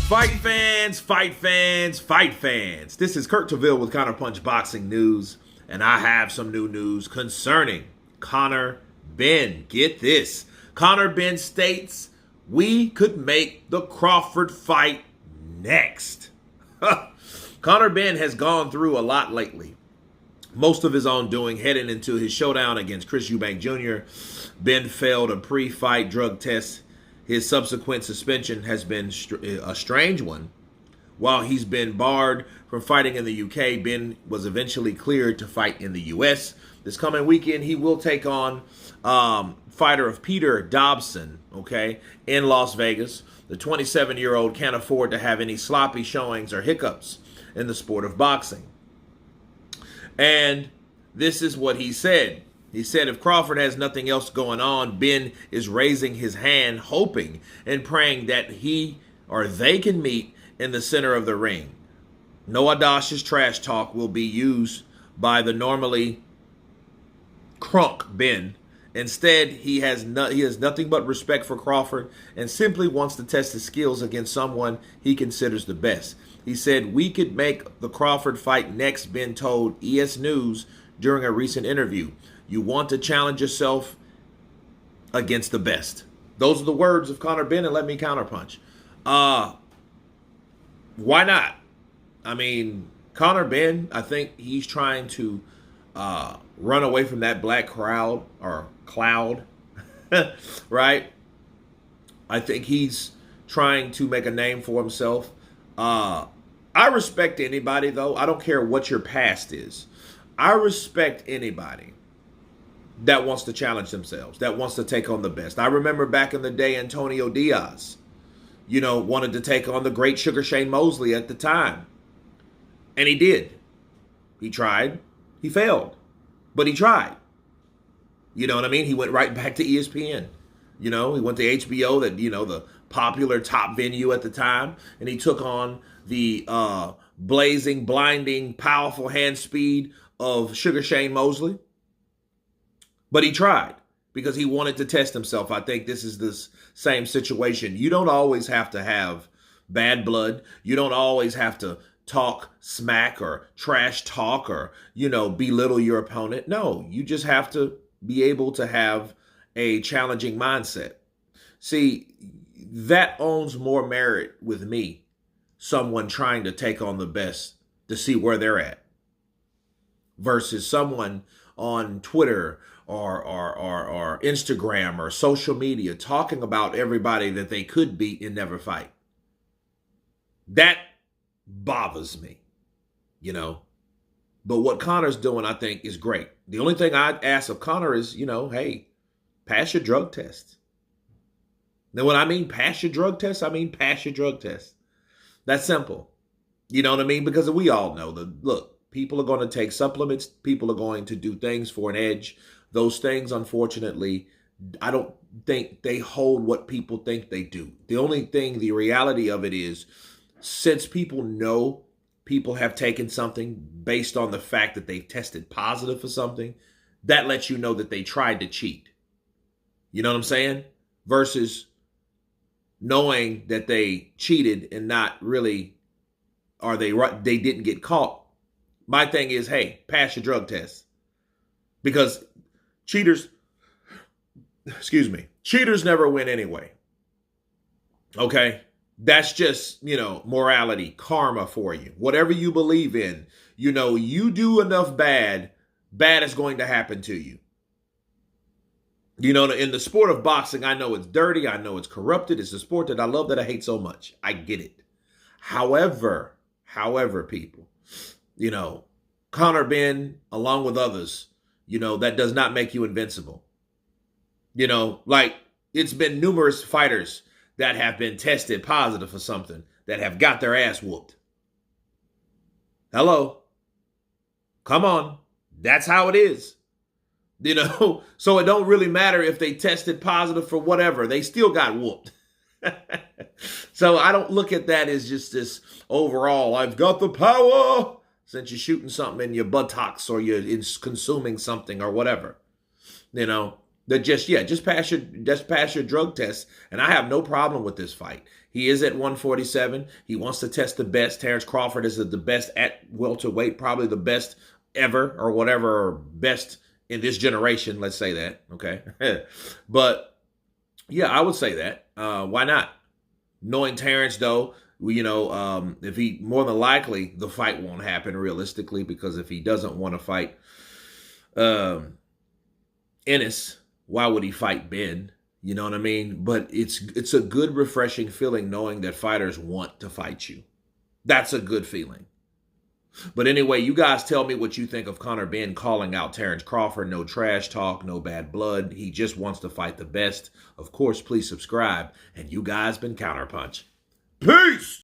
Fight fans, fight fans, fight fans. This is Kurt Taville with Counterpunch Boxing News, and I have some new news concerning Conor Benn. Get this. Conor Benn states we could make the Crawford fight next. Conor Benn has gone through a lot lately. Most of his own doing heading into his showdown against Chris Eubank Jr. Benn failed a pre-fight drug test. His subsequent suspension has been a strange one. While he's been barred from fighting in the UK, Benn was eventually cleared to fight in the US. This coming weekend, he will take on fighter of Peter Dobson, in Las Vegas. The 27-year-old can't afford to have any sloppy showings or hiccups in the sport of boxing. And this is what he said. He said if Crawford has nothing else going on, Benn is raising his hand, hoping and praying that he or they can meet in the center of the ring. No audacious trash talk will be used by the normally crunk Benn. Instead, he has nothing but respect for Crawford and simply wants to test his skills against someone he considers the best. He said, we could make the Crawford fight next, Benn told ES News during a recent interview. You want to challenge yourself against the best. Those are the words of Conor Benn, and let me counterpunch. Why not? I mean, Conor Benn, I think he's trying to run away from that black crowd or cloud, right? I think he's trying to make a name for himself. I respect anybody, though. I don't care what your past is. I respect anybody that wants to challenge themselves, that wants to take on the best. I remember back in the day, Antonio Diaz, wanted to take on the great Sugar Shane Mosley at the time. And he did. He tried. He failed. But he tried. You know what I mean? He went right back to ESPN. He went to HBO, the popular top venue at the time. And he took on the blazing, blinding, powerful hand speed of Sugar Shane Mosley. But he tried because he wanted to test himself. I think this is the same situation. You don't always have to have bad blood. You don't always have to talk smack or trash talk or, belittle your opponent. No, you just have to be able to have a challenging mindset. See, that owns more merit with me, someone trying to take on the best to see where they're at, versus someone on Twitter or Instagram or social media talking about everybody that they could beat and never fight. That bothers me, But what Conor's doing, I think, is great. The only thing I'd ask of Conor is, hey, pass your drug test. Now, when I mean pass your drug test, I mean pass your drug test. That's simple. You know what I mean? Because we all know look, people are going to take supplements. People are going to do things for an edge. Those things, unfortunately, I don't think they hold what people think they do. The reality of it is, since people know people have taken something based on the fact that they've tested positive for something, that lets you know that they tried to cheat. You know what I'm saying? Versus knowing that they cheated and not really, or they didn't get caught. My thing is, hey, pass your drug test. Because cheaters never win anyway. Okay? That's just, morality, karma for you. Whatever you believe in, you do enough bad is going to happen to you. In the sport of boxing, I know it's dirty. I know it's corrupted. It's a sport that I love, that I hate so much. I get it. However, people, Conor Benn, along with others, that does not make you invincible. It's been numerous fighters that have been tested positive for something that have got their ass whooped. Hello. Come on. That's how it is. So it don't really matter if they tested positive for whatever. They still got whooped. So I don't look at that as just this overall, I've got the power, since you're shooting something in your buttocks or you're consuming something or whatever. That just pass your drug test, and I have no problem with this fight. He is at 147. He wants to test the best. Terence Crawford is the best at welterweight, probably the best ever or whatever, or best in this generation. Let's say that, okay? But yeah, I would say that. Why not? Knowing Terence, though, if he more than likely the fight won't happen realistically, because if he doesn't want to fight Ennis, why would he fight Ben? You know what I mean? But it's a good, refreshing feeling knowing that fighters want to fight you. That's a good feeling. But anyway, you guys tell me what you think of Conor Benn calling out Terence Crawford. No trash talk, no bad blood. He just wants to fight the best. Of course, please subscribe. And you guys been Counterpunch. Peace!